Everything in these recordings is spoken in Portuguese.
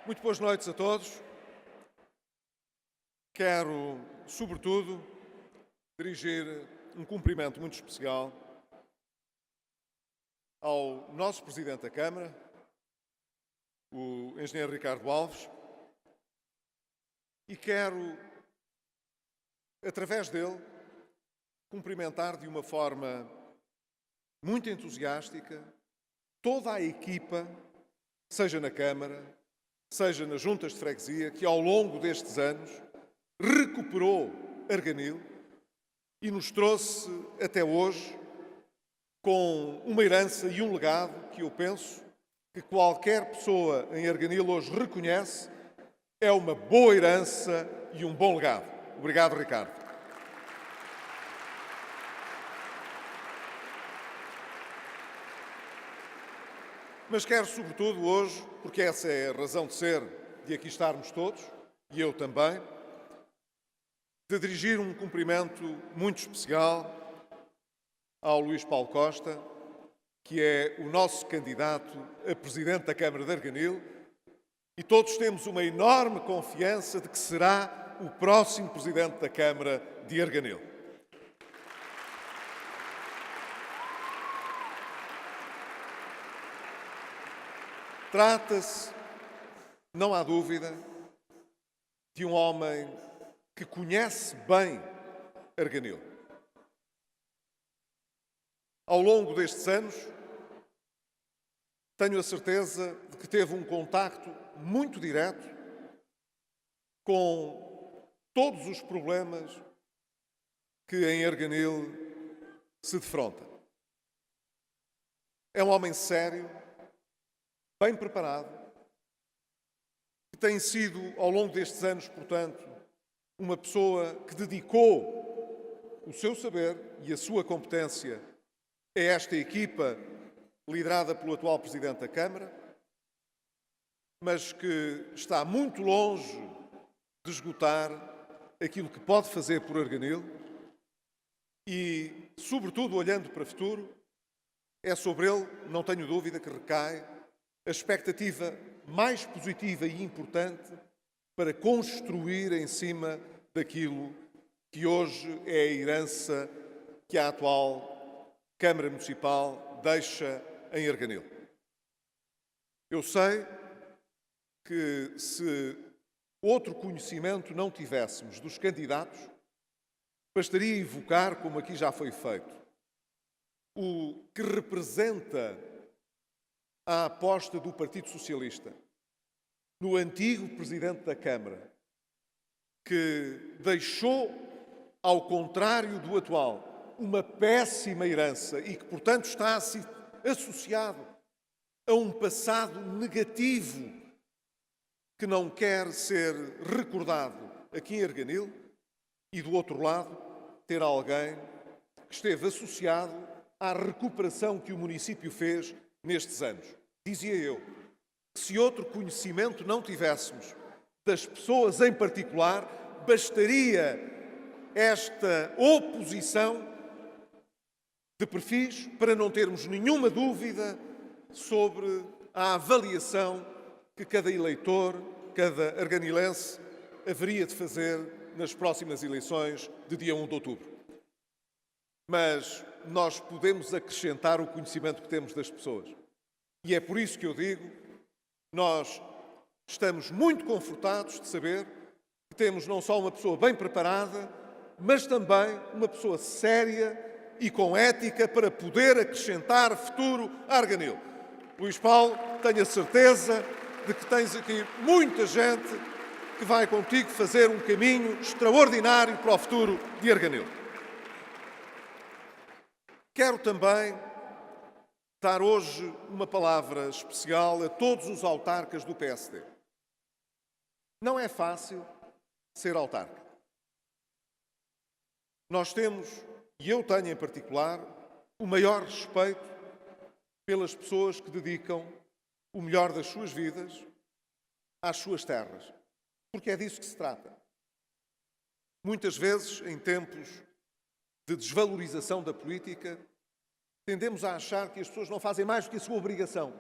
Muito boas noites a todos. Quero, sobretudo, dirigir um cumprimento muito especial ao nosso Presidente da Câmara, o Engenheiro Ricardo Alves, e quero, através dele, cumprimentar de uma forma muito entusiástica toda a equipa, seja na Câmara, seja nas juntas de freguesia, que ao longo destes anos recuperou Arganil e nos trouxe até hoje com uma herança e um legado que eu penso que qualquer pessoa em Arganil hoje reconhece é uma boa herança e um bom legado. Obrigado, Ricardo. Mas quero, sobretudo, hoje, porque essa é a razão de ser de aqui estarmos todos, e eu também, de dirigir um cumprimento muito especial ao Luís Paulo Costa, que é o nosso candidato a Presidente da Câmara de Arganil, e todos temos uma enorme confiança de que será o próximo Presidente da Câmara de Arganil. Trata-se, não há dúvida, de um homem que conhece bem Arganil. Ao longo destes anos, tenho a certeza de que teve um contacto muito direto com todos os problemas que em Arganil se defronta. É um homem sério, bem preparado, que tem sido, ao longo destes anos, portanto, uma pessoa que dedicou o seu saber e a sua competência a esta equipa liderada pelo atual Presidente da Câmara, mas que está muito longe de esgotar aquilo que pode fazer por Arganil e, sobretudo, olhando para o futuro, é sobre ele, não tenho dúvida, que recai a expectativa mais positiva e importante para construir em cima daquilo que hoje é a herança que a atual Câmara Municipal deixa em Arganil. Eu sei que se outro conhecimento não tivéssemos dos candidatos, bastaria evocar, como aqui já foi feito, o que representa a aposta do Partido Socialista no antigo Presidente da Câmara, que deixou, ao contrário do atual, uma péssima herança e que, portanto, está associado a um passado negativo que não quer ser recordado aqui em Arganil, e, do outro lado, ter alguém que esteve associado à recuperação que o município fez nestes anos. Dizia eu que se outro conhecimento não tivéssemos das pessoas em particular, bastaria esta oposição de perfis para não termos nenhuma dúvida sobre a avaliação que cada eleitor, cada arganilense, haveria de fazer nas próximas eleições de dia 1 de outubro. Mas nós podemos acrescentar o conhecimento que temos das pessoas. E é por isso que eu digo, nós estamos muito confortados de saber que temos não só uma pessoa bem preparada, mas também uma pessoa séria e com ética para poder acrescentar futuro a Arganil. Luís Paulo, tenho a certeza de que tens aqui muita gente que vai contigo fazer um caminho extraordinário para o futuro de Arganil. Quero também dar hoje uma palavra especial a todos os autarcas do PSD. Não é fácil ser autarca. Nós temos, e eu tenho em particular, o maior respeito pelas pessoas que dedicam o melhor das suas vidas às suas terras, porque é disso que se trata. Muitas vezes, em tempos de desvalorização da política, tendemos a achar que as pessoas não fazem mais do que a sua obrigação.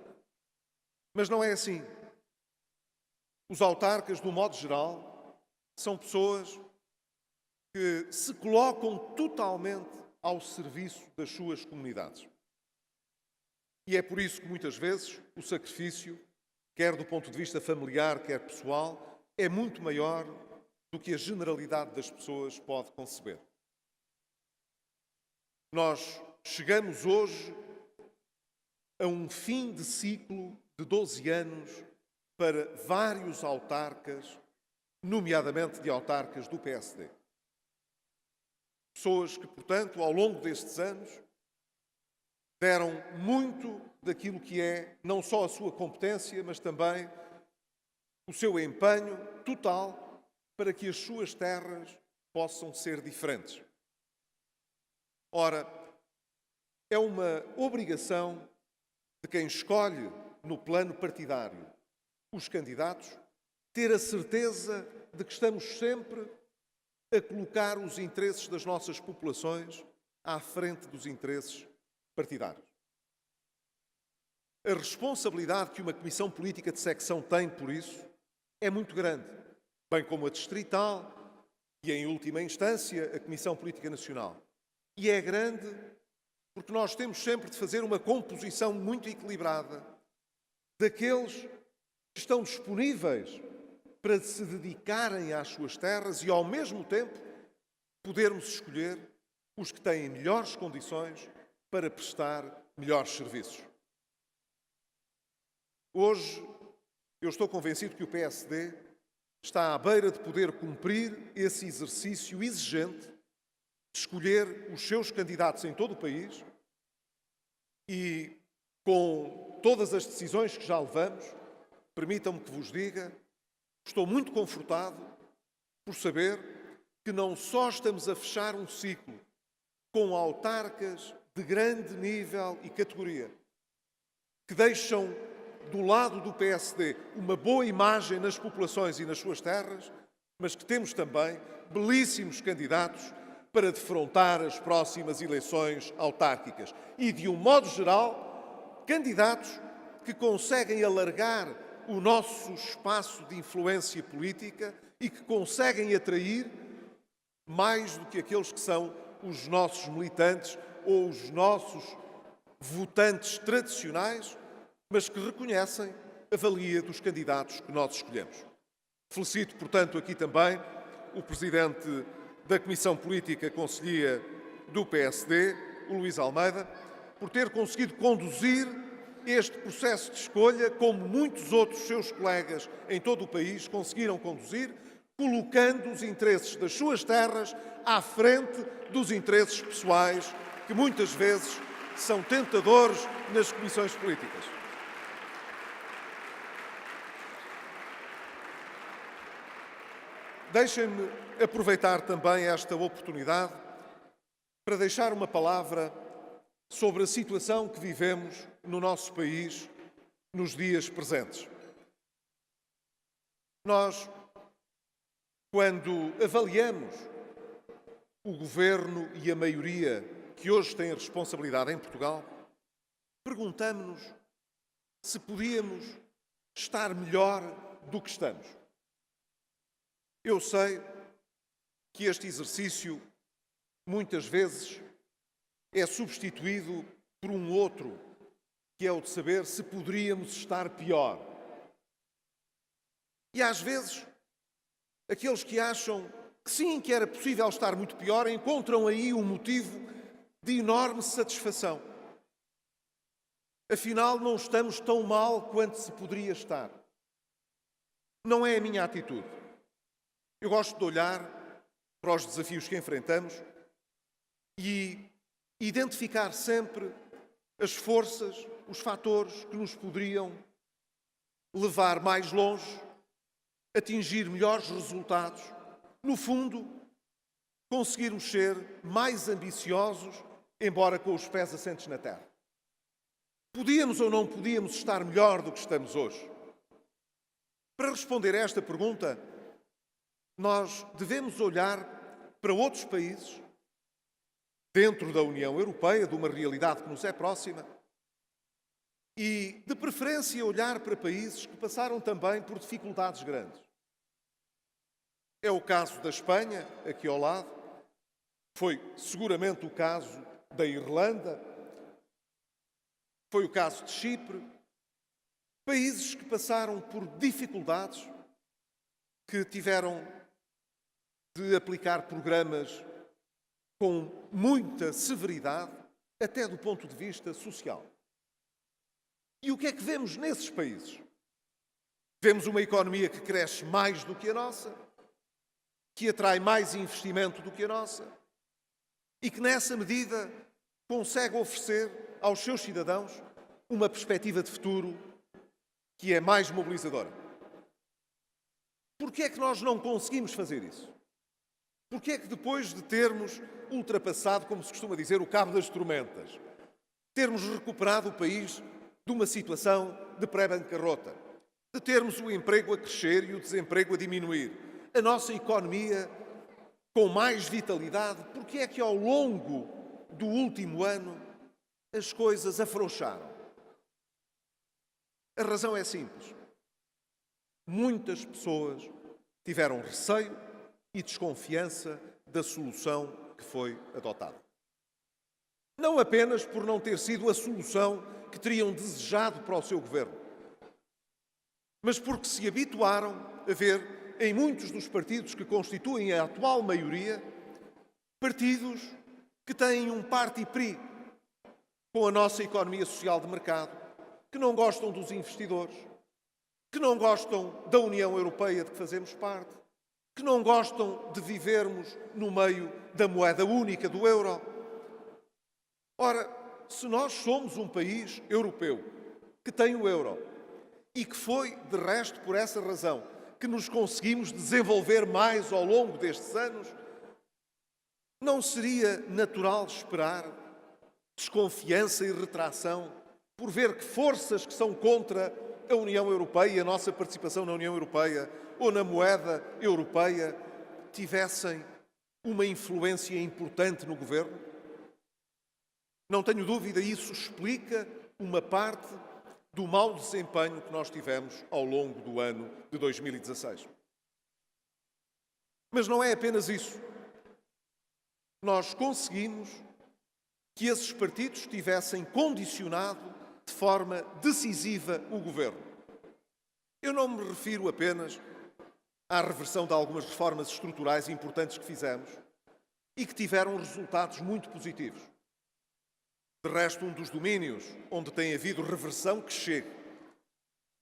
Mas não é assim. Os autarcas, de um modo geral, são pessoas que se colocam totalmente ao serviço das suas comunidades. E é por isso que, muitas vezes, o sacrifício, quer do ponto de vista familiar, quer pessoal, é muito maior do que a generalidade das pessoas pode conceber. Nós chegamos hoje a um fim de ciclo de 12 anos para vários autarcas, nomeadamente de autarcas do PSD. Pessoas que, portanto, ao longo destes anos, deram muito daquilo que é não só a sua competência, mas também o seu empenho total para que as suas terras possam ser diferentes. Ora, é uma obrigação de quem escolhe no plano partidário os candidatos ter a certeza de que estamos sempre a colocar os interesses das nossas populações à frente dos interesses partidários. A responsabilidade que uma comissão política de secção tem por isso é muito grande, bem como a distrital e, em última instância, a Comissão Política Nacional. E é grande porque nós temos sempre de fazer uma composição muito equilibrada daqueles que estão disponíveis para se dedicarem às suas terras e, ao mesmo tempo, podermos escolher os que têm melhores condições para prestar melhores serviços. Hoje, eu estou convencido que o PSD está à beira de poder cumprir esse exercício exigente de escolher os seus candidatos em todo o país e, com todas as decisões que já levamos, permitam-me que vos diga, estou muito confortado por saber que não só estamos a fechar um ciclo com autarcas de grande nível e categoria, que deixam do lado do PSD uma boa imagem nas populações e nas suas terras, mas que temos também belíssimos candidatos para defrontar as próximas eleições autárquicas. E, de um modo geral, candidatos que conseguem alargar o nosso espaço de influência política e que conseguem atrair mais do que aqueles que são os nossos militantes ou os nossos votantes tradicionais, mas que reconhecem a valia dos candidatos que nós escolhemos. Felicito, portanto, aqui também o Presidente da Comissão Política Conselhia do PSD, o Luís Almeida, por ter conseguido conduzir este processo de escolha, como muitos outros seus colegas em todo o país conseguiram conduzir, colocando os interesses das suas terras à frente dos interesses pessoais, que muitas vezes são tentadores nas comissões políticas. Deixem-me aproveitar também esta oportunidade para deixar uma palavra sobre a situação que vivemos no nosso país nos dias presentes. Nós, quando avaliamos o governo e a maioria que hoje tem a responsabilidade em Portugal, perguntamos-nos se podíamos estar melhor do que estamos. Eu sei que este exercício, muitas vezes, é substituído por um outro, que é o de saber se poderíamos estar pior. E, às vezes, aqueles que acham que sim, que era possível estar muito pior, encontram aí um motivo de enorme satisfação. Afinal, não estamos tão mal quanto se poderia estar. Não é a minha atitude. Eu gosto de olhar para os desafios que enfrentamos e identificar sempre as forças, os fatores que nos poderiam levar mais longe, atingir melhores resultados, no fundo, conseguirmos ser mais ambiciosos, embora com os pés assentes na terra. Podíamos ou não podíamos estar melhor do que estamos hoje? Para responder a esta pergunta, nós devemos olhar para outros países, dentro da União Europeia, de uma realidade que nos é próxima, e, de preferência, olhar para países que passaram também por dificuldades grandes. É o caso da Espanha, aqui ao lado, foi seguramente o caso da Irlanda, foi o caso de Chipre, países que passaram por dificuldades, que tiveram de aplicar programas com muita severidade, até do ponto de vista social. E o que é que vemos nesses países? Vemos uma economia que cresce mais do que a nossa, que atrai mais investimento do que a nossa e que, nessa medida, consegue oferecer aos seus cidadãos uma perspectiva de futuro que é mais mobilizadora. Por que é que nós não conseguimos fazer isso? Por que é que, depois de termos ultrapassado, como se costuma dizer, o cabo das tormentas, termos recuperado o país de uma situação de pré-bancarrota, de termos o emprego a crescer e o desemprego a diminuir, a nossa economia com mais vitalidade, por que é que ao longo do último ano as coisas afrouxaram? A razão é simples. Muitas pessoas tiveram receio e desconfiança da solução que foi adotada. Não apenas por não ter sido a solução que teriam desejado para o seu governo, mas porque se habituaram a ver em muitos dos partidos que constituem a atual maioria, partidos que têm um parti-pris com a nossa economia social de mercado, que não gostam dos investidores, que não gostam da União Europeia de que fazemos parte, que não gostam de vivermos no meio da moeda única do euro. Ora, se nós somos um país europeu que tem o euro e que foi, de resto, por essa razão, que nos conseguimos desenvolver mais ao longo destes anos, não seria natural esperar desconfiança e retração por ver que forças que são contra a União Europeia e a nossa participação na União Europeia ou na moeda europeia tivessem uma influência importante no governo? Não tenho dúvida, isso explica uma parte do mau desempenho que nós tivemos ao longo do ano de 2016. Mas não é apenas isso. Nós conseguimos que esses partidos tivessem condicionado de forma decisiva o governo. Eu não me refiro apenas à reversão de algumas reformas estruturais importantes que fizemos e que tiveram resultados muito positivos. De resto, um dos domínios onde tem havido reversão que chegue,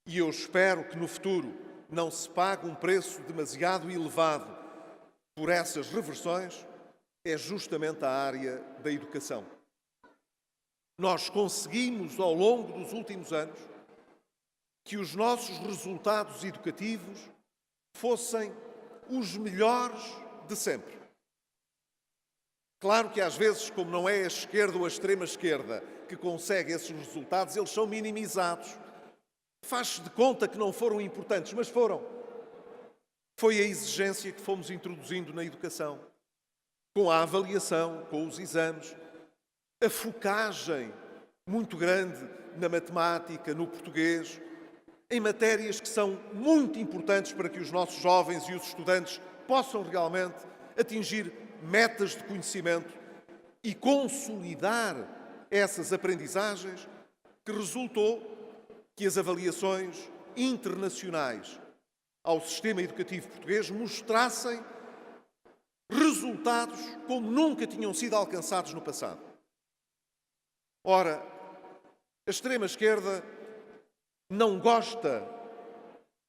e eu espero que no futuro não se pague um preço demasiado elevado por essas reversões, é justamente a área da educação. Nós conseguimos, ao longo dos últimos anos, que os nossos resultados educativos fossem os melhores de sempre. Claro que às vezes, como não é a esquerda ou a extrema-esquerda que consegue esses resultados, eles são minimizados. Faz-se de conta que não foram importantes, mas foram. Foi a exigência que fomos introduzindo na educação, com a avaliação, com os exames, a focagem muito grande na matemática, no português, em matérias que são muito importantes para que os nossos jovens e os estudantes possam realmente atingir metas de conhecimento e consolidar essas aprendizagens, que resultou que as avaliações internacionais ao sistema educativo português mostrassem resultados como nunca tinham sido alcançados no passado. Ora, a extrema-esquerda não gosta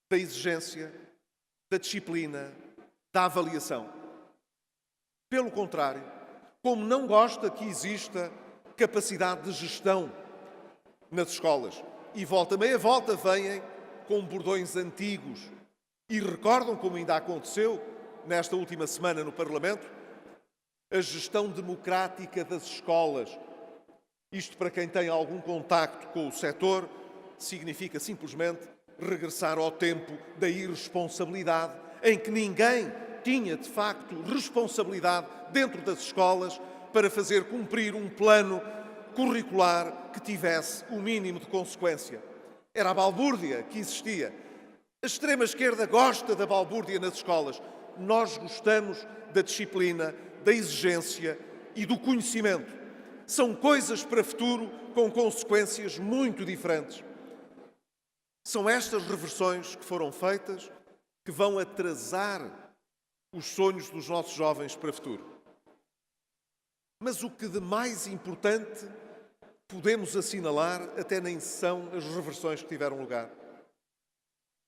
da exigência, da disciplina, da avaliação. Pelo contrário, como não gosta que exista capacidade de gestão nas escolas. E volta meia volta vêm com bordões antigos e recordam, como ainda aconteceu nesta última semana no Parlamento, a gestão democrática das escolas. Isto, para quem tem algum contacto com o setor, significa simplesmente regressar ao tempo da irresponsabilidade, em que ninguém tinha, de facto, responsabilidade dentro das escolas para fazer cumprir um plano curricular que tivesse o mínimo de consequência. Era a balbúrdia que existia. A extrema-esquerda gosta da balbúrdia nas escolas. Nós gostamos da disciplina, da exigência e do conhecimento. São coisas para futuro com consequências muito diferentes. São estas reversões que foram feitas que vão atrasar os sonhos dos nossos jovens para o futuro. Mas o que de mais importante podemos assinalar, até nem são as reversões que tiveram lugar,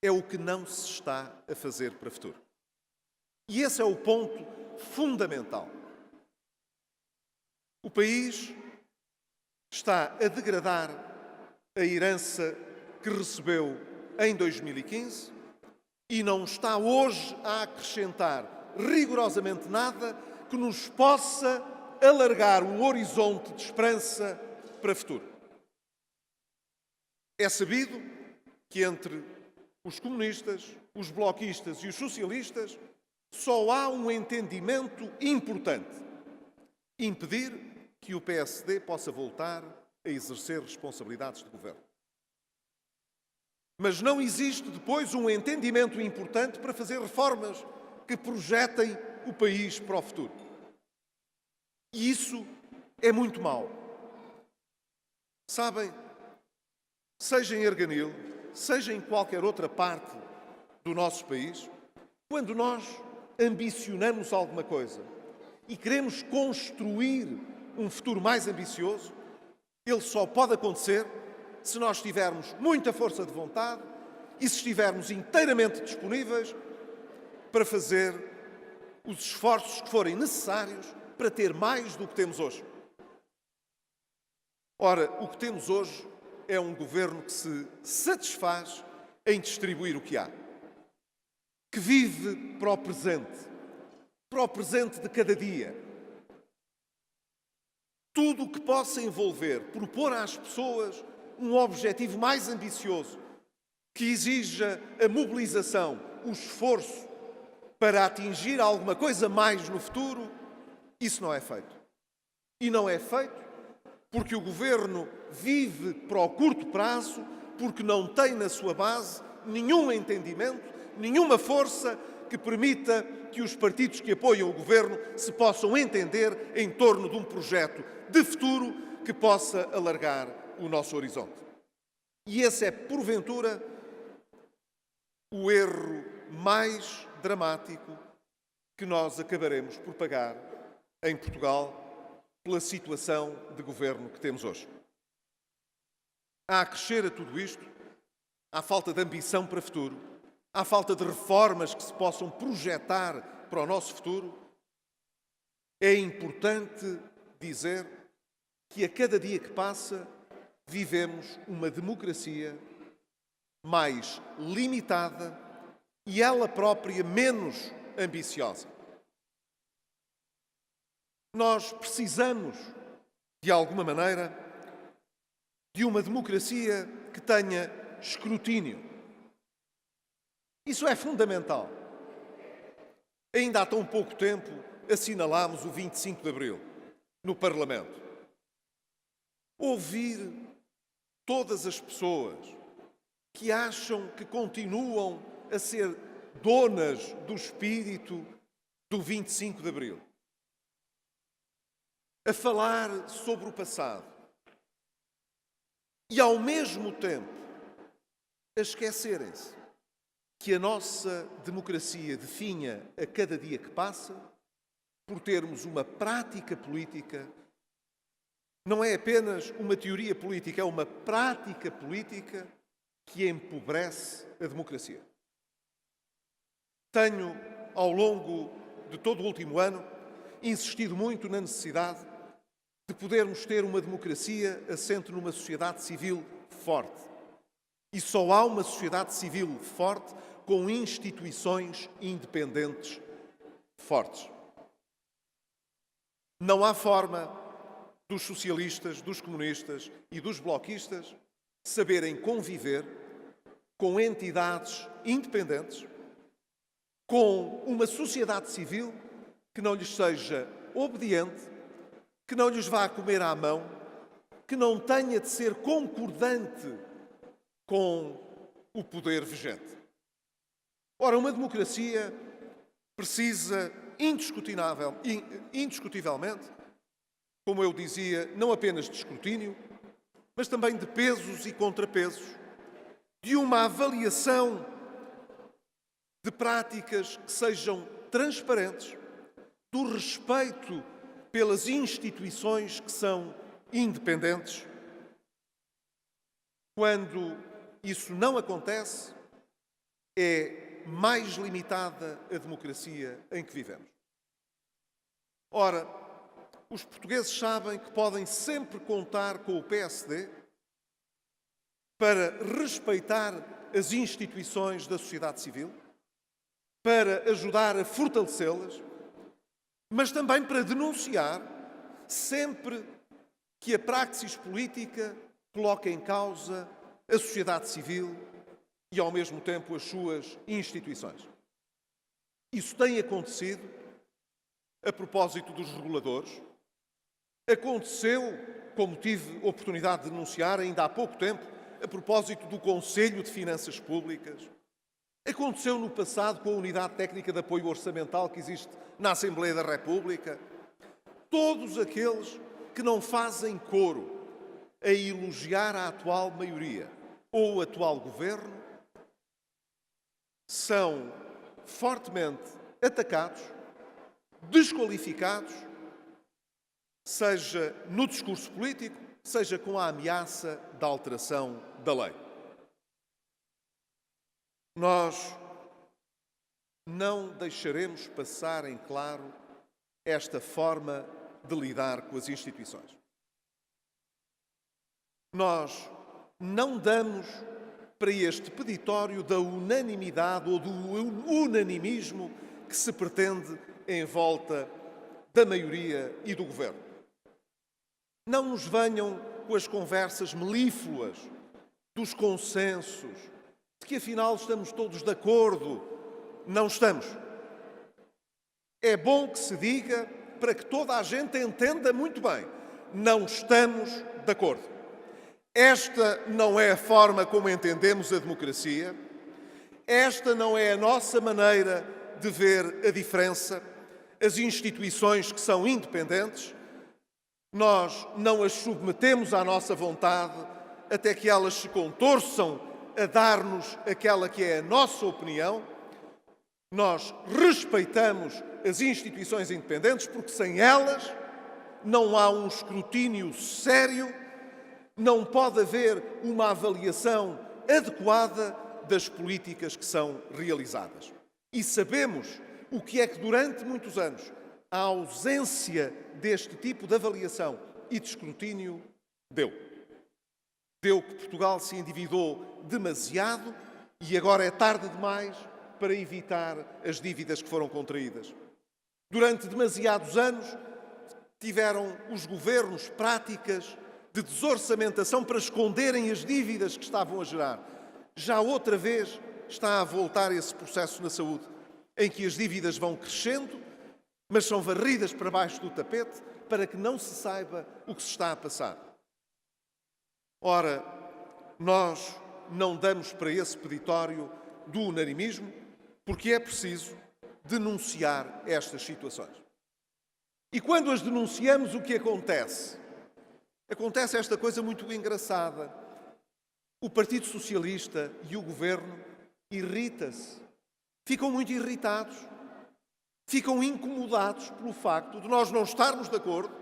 é o que não se está a fazer para o futuro. E esse é o ponto fundamental. O país está a degradar a herança que recebeu em 2015 e não está hoje a acrescentar rigorosamente nada que nos possa alargar um horizonte de esperança para o futuro. É sabido que entre os comunistas, os bloquistas e os socialistas só há um entendimento importante: impedir que o PSD possa voltar a exercer responsabilidades de governo. Mas não existe depois um entendimento importante para fazer reformas que projetem o país para o futuro. E isso é muito mau. Sabem, seja em Arganil, seja em qualquer outra parte do nosso país, quando nós ambicionamos alguma coisa e queremos construir um futuro mais ambicioso, ele só pode acontecer se nós tivermos muita força de vontade e se estivermos inteiramente disponíveis para fazer os esforços que forem necessários para ter mais do que temos hoje. Ora, o que temos hoje é um governo que se satisfaz em distribuir o que há, que vive para o presente de cada dia. Tudo o que possa envolver, propor às pessoas um objetivo mais ambicioso, que exija a mobilização, o esforço para atingir alguma coisa mais no futuro, isso não é feito. E não é feito porque o governo vive para o curto prazo, porque não tem na sua base nenhum entendimento, nenhuma força que permita que os partidos que apoiam o governo se possam entender em torno de um projeto de futuro que possa alargar o nosso horizonte. E esse é, porventura, o erro mais dramático que nós acabaremos por pagar em Portugal pela situação de governo que temos hoje. A acrescer a tudo isto, à falta de ambição para o futuro, à falta de reformas que se possam projetar para o nosso futuro, é importante dizer que a cada dia que passa vivemos uma democracia mais limitada e ela própria menos ambiciosa. Nós precisamos, de alguma maneira, de uma democracia que tenha escrutínio. Isso é fundamental. Ainda há tão pouco tempo assinalámos o 25 de Abril no Parlamento. Ouvir todas as pessoas que acham que continuam a ser donas do espírito do 25 de Abril, a falar sobre o passado e, ao mesmo tempo, a esquecerem-se que a nossa democracia definha a cada dia que passa por termos uma prática política, não é apenas uma teoria política, é uma prática política que empobrece a democracia. Tenho, ao longo de todo o último ano, insistido muito na necessidade de podermos ter uma democracia assente numa sociedade civil forte. E só há uma sociedade civil forte com instituições independentes fortes. Não há forma dos socialistas, dos comunistas e dos bloquistas saberem conviver com entidades independentes, com uma sociedade civil que não lhes seja obediente, que não lhes vá comer à mão, que não tenha de ser concordante com o poder vigente. Ora, uma democracia precisa indiscutivelmente, como eu dizia, não apenas de escrutínio, mas também de pesos e contrapesos, de uma avaliação de práticas que sejam transparentes, do respeito pelas instituições que são independentes. Quando isso não acontece, é mais limitada a democracia em que vivemos. Ora, os portugueses sabem que podem sempre contar com o PSD para respeitar as instituições da sociedade civil, para ajudar a fortalecê-las, mas também para denunciar sempre que a praxis política coloca em causa a sociedade civil e, ao mesmo tempo, as suas instituições. Isso tem acontecido a propósito dos reguladores. Aconteceu, como tive oportunidade de denunciar ainda há pouco tempo, a propósito do Conselho de Finanças Públicas. Aconteceu no passado com a Unidade Técnica de Apoio Orçamental que existe na Assembleia da República. Todos aqueles que não fazem coro a elogiar a atual maioria ou o atual governo são fortemente atacados, desqualificados, seja no discurso político, seja com a ameaça da alteração da lei. Nós não deixaremos passar em claro esta forma de lidar com as instituições. Nós não damos para este peditório da unanimidade ou do unanimismo que se pretende em volta da maioria e do governo. Não nos venham com as conversas melífluas dos consensos, de que afinal estamos todos de acordo. Não estamos. É bom que se diga para que toda a gente entenda muito bem. Não estamos de acordo. Esta não é a forma como entendemos a democracia. Esta não é a nossa maneira de ver a diferença, as instituições que são independentes. Nós não as submetemos à nossa vontade até que elas se contorçam a dar-nos aquela que é a nossa opinião. Nós respeitamos as instituições independentes porque sem elas não há um escrutínio sério, não pode haver uma avaliação adequada das políticas que são realizadas. E sabemos o que é que durante muitos anos a ausência deste tipo de avaliação e de escrutínio deu. Deu que Portugal se endividou demasiado e agora é tarde demais para evitar as dívidas que foram contraídas. Durante demasiados anos tiveram os governos práticas de desorçamentação para esconderem as dívidas que estavam a gerar. Já outra vez está a voltar esse processo na saúde, em que as dívidas vão crescendo, mas são varridas para baixo do tapete para que não se saiba o que se está a passar. Ora, nós não damos para esse peditório do unanimismo porque é preciso denunciar estas situações. E quando as denunciamos, o que acontece? Acontece esta coisa muito engraçada. O Partido Socialista e o Governo irrita-se. Ficam muito irritados. Ficam incomodados pelo facto de nós não estarmos de acordo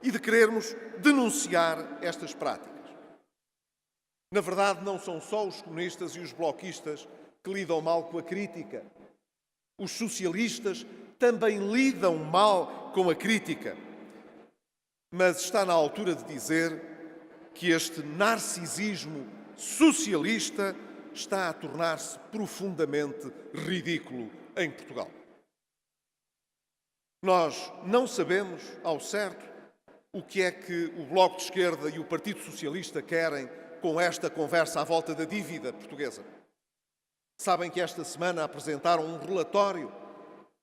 e de querermos denunciar estas práticas. Na verdade, não são só os comunistas e os bloquistas que lidam mal com a crítica. Os socialistas também lidam mal com a crítica. Mas está na altura de dizer que este narcisismo socialista está a tornar-se profundamente ridículo em Portugal. Nós não sabemos, ao certo, o que é que o Bloco de Esquerda e o Partido Socialista querem com esta conversa à volta da dívida portuguesa. Sabem que esta semana apresentaram um relatório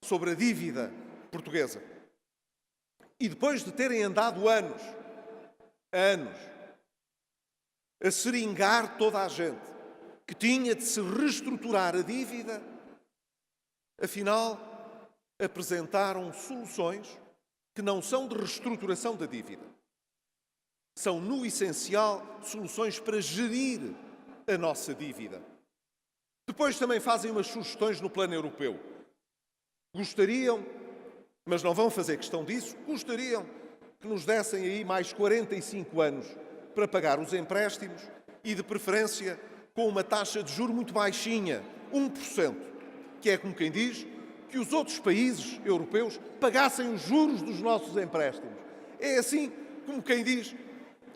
sobre a dívida portuguesa. E depois de terem andado anos a seringar toda a gente, que tinha de se reestruturar a dívida, afinal, apresentaram soluções que não são de reestruturação da dívida. São, no essencial, soluções para gerir a nossa dívida. Depois também fazem umas sugestões no plano europeu. Gostariam, mas não vão fazer questão disso, gostariam que nos dessem aí mais 45 anos para pagar os empréstimos e, de preferência, com uma taxa de juros muito baixinha, 1%, que é, como quem diz, que os outros países europeus pagassem os juros dos nossos empréstimos. É assim, como quem diz,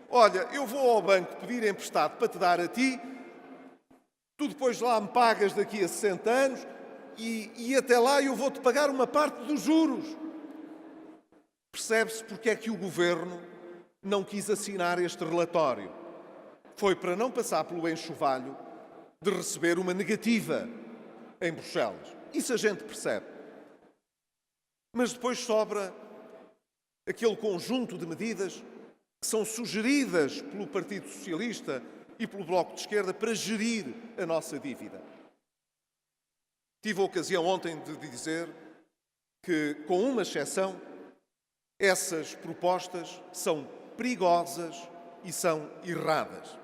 olha, eu vou ao banco pedir emprestado para te dar a ti, tu depois lá me pagas daqui a 60 anos e até lá eu vou-te pagar uma parte dos juros. Percebe-se porque é que o Governo não quis assinar este relatório. Foi para não passar pelo enxovalho de receber uma negativa em Bruxelas. Isso a gente percebe. Mas depois sobra aquele conjunto de medidas que são sugeridas pelo Partido Socialista e pelo Bloco de Esquerda para gerir a nossa dívida. Tive a ocasião ontem de dizer que, com uma exceção, essas propostas são perigosas e são erradas.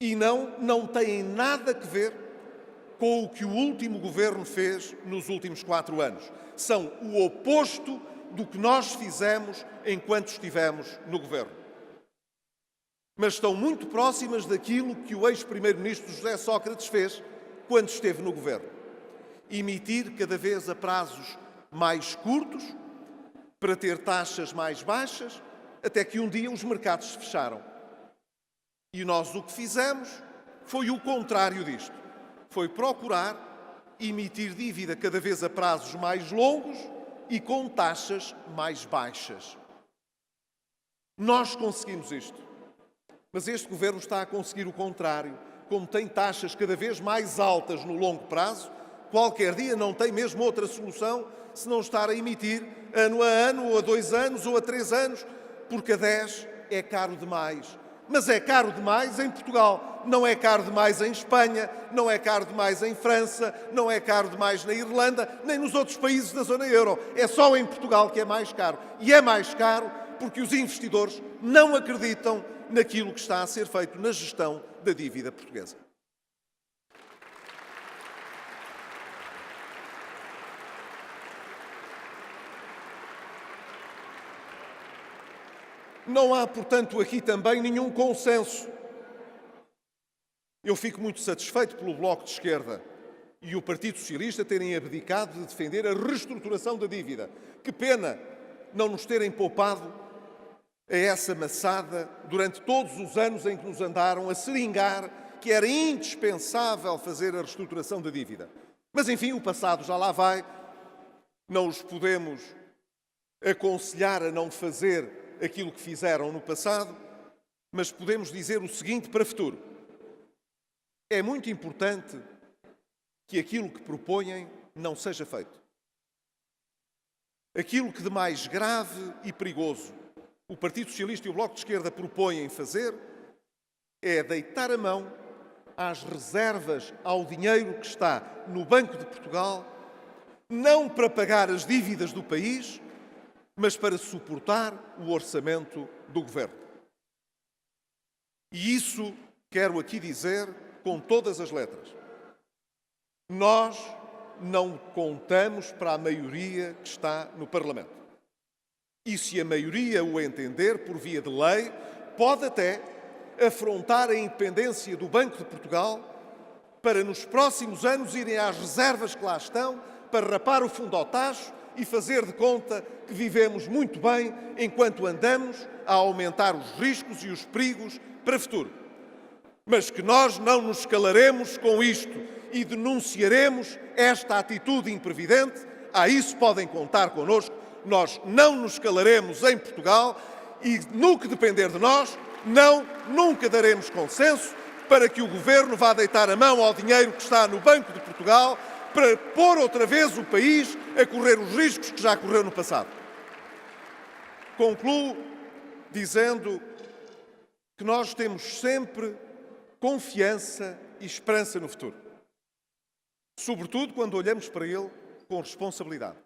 E não têm nada a ver com o que o último governo fez nos últimos 4 anos. São o oposto do que nós fizemos enquanto estivemos no governo. Mas estão muito próximas daquilo que o ex-primeiro-ministro José Sócrates fez quando esteve no governo. Emitir cada vez a prazos mais curtos, para ter taxas mais baixas, até que um dia os mercados se fecharam. E nós o que fizemos foi o contrário disto. Foi procurar emitir dívida cada vez a prazos mais longos e com taxas mais baixas. Nós conseguimos isto. Mas este Governo está a conseguir o contrário. Como tem taxas cada vez mais altas no longo prazo, qualquer dia não tem mesmo outra solução se não estar a emitir ano a ano, ou a 2 anos, ou a 3 anos, porque a 10 é caro demais. Mas é caro demais em Portugal, não é caro demais em Espanha, não é caro demais em França, não é caro demais na Irlanda, nem nos outros países da zona euro. É só em Portugal que é mais caro. E é mais caro porque os investidores não acreditam naquilo que está a ser feito na gestão da dívida portuguesa. Não há, portanto, aqui também nenhum consenso. Eu fico muito satisfeito pelo Bloco de Esquerda e o Partido Socialista terem abdicado de defender a reestruturação da dívida. Que pena não nos terem poupado a essa maçada durante todos os anos em que nos andaram a seringar que era indispensável fazer a reestruturação da dívida. Mas, enfim, o passado já lá vai. Não os podemos aconselhar a não fazer aquilo que fizeram no passado, mas podemos dizer o seguinte para o futuro. É muito importante que aquilo que propõem não seja feito. Aquilo que de mais grave e perigoso o Partido Socialista e o Bloco de Esquerda propõem fazer é deitar a mão às reservas, ao dinheiro que está no Banco de Portugal, não para pagar as dívidas do país, mas para suportar o orçamento do Governo. E isso quero aqui dizer com todas as letras. Nós não contamos para a maioria que está no Parlamento. E se a maioria o entender por via de lei, pode até afrontar a independência do Banco de Portugal para nos próximos anos irem às reservas que lá estão, para rapar o fundo ao tacho e fazer de conta que vivemos muito bem enquanto andamos a aumentar os riscos e os perigos para o futuro. Mas que nós não nos calaremos com isto e denunciaremos esta atitude imprevidente, a isso podem contar connosco. Nós não nos calaremos em Portugal e, no que depender de nós, nunca daremos consenso para que o Governo vá deitar a mão ao dinheiro que está no Banco de Portugal para pôr outra vez o país a correr os riscos que já correu no passado. Concluo dizendo que nós temos sempre confiança e esperança no futuro. Sobretudo quando olhamos para ele com responsabilidade.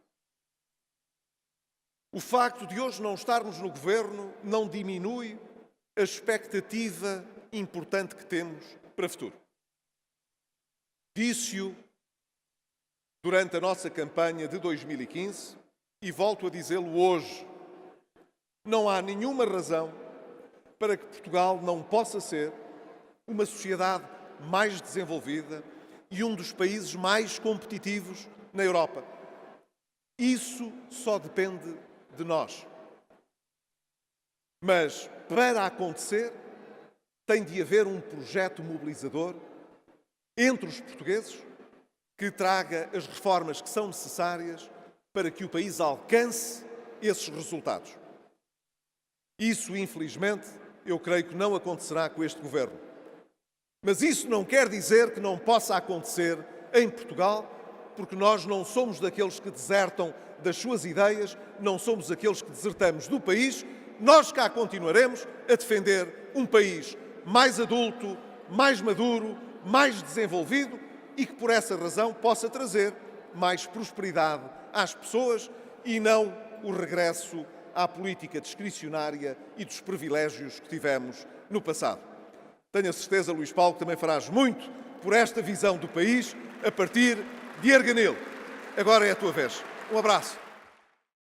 O facto de hoje não estarmos no governo não diminui a expectativa importante que temos para o futuro. Disse-o durante a nossa campanha de 2015 e volto a dizê-lo hoje. Não há nenhuma razão para que Portugal não possa ser uma sociedade mais desenvolvida e um dos países mais competitivos na Europa. Isso só depende de nós. Mas, para acontecer, tem de haver um projeto mobilizador entre os portugueses que traga as reformas que são necessárias para que o país alcance esses resultados. Isso, infelizmente, eu creio que não acontecerá com este governo. Mas isso não quer dizer que não possa acontecer em Portugal, porque nós não somos daqueles que desertam das suas ideias, não somos aqueles que desertamos do país. Nós cá continuaremos a defender um país mais adulto, mais maduro, mais desenvolvido e que, por essa razão, possa trazer mais prosperidade às pessoas e não o regresso à política discricionária e dos privilégios que tivemos no passado. Tenho a certeza, Luís Paulo, que também farás muito por esta visão do país a partir de Erganil. Agora é a tua vez. Um abraço.